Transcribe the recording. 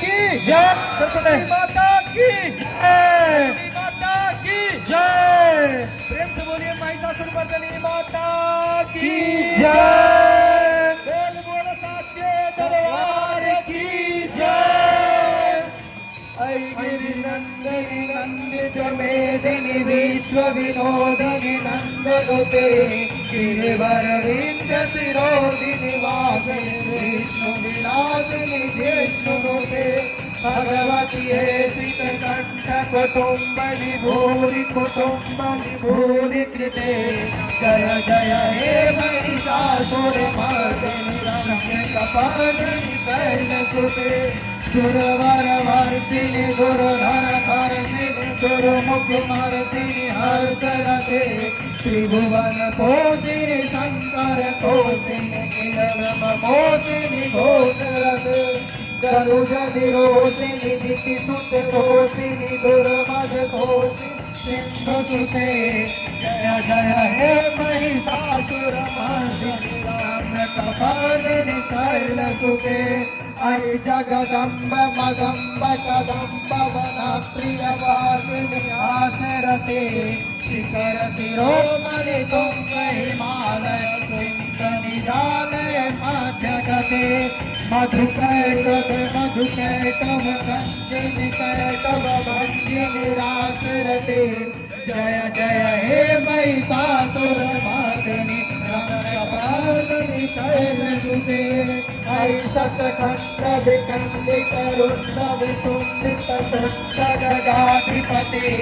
की जय सरस्वती माता की जय माता की जय प्रेम से बोलिए महिषासुर मर्दनी माता की जय बोल बोल साचे दरबार की जय गिरि नंदिनी नंदित मेदिनी विश्व विनोदिनी नंदनुते गिरिवर विंध्य शिरोदिनी वासिनी विष्णु विलासिनी जिष्णुनुते भगवती हे श्रीकंठ कुटुंबनि भूरि कुटुंबनि भूरि कृते जय जय हे महिषासुरमर्दिनि रम्यकपर्दिनि शैलसुते सुरवर वर्षिणि दुर्धर हर्षिणि दुर्मुख मर्दिनि हर्षरते त्रिभुवन पोषिणि शंकर तोषिणि किरण मोषिणि घोषरते धनुष निरोषिणि दिति सुत तोषिणि दुर्मद तोषिणि सिंधु सुते जय जय हे महिषासुरमर्दिनि रम्यकपर्दिनि शैलसुते अयि जगदम्ब मदम्ब कदम्ब वन प्रिय वासिनि आसरते शिखर शिरोमणि तुंग हिमालय शृंग निजालय मध्यगते मधुकैटभ कंजनि कैटभ भंजनि रासरते जय जय हे महिषासुरमर्दिनि रम्यकपर्दिनि शैलसुते हरि शतखंड विखंडित रुंड विशुंडित शंख गदाधिपते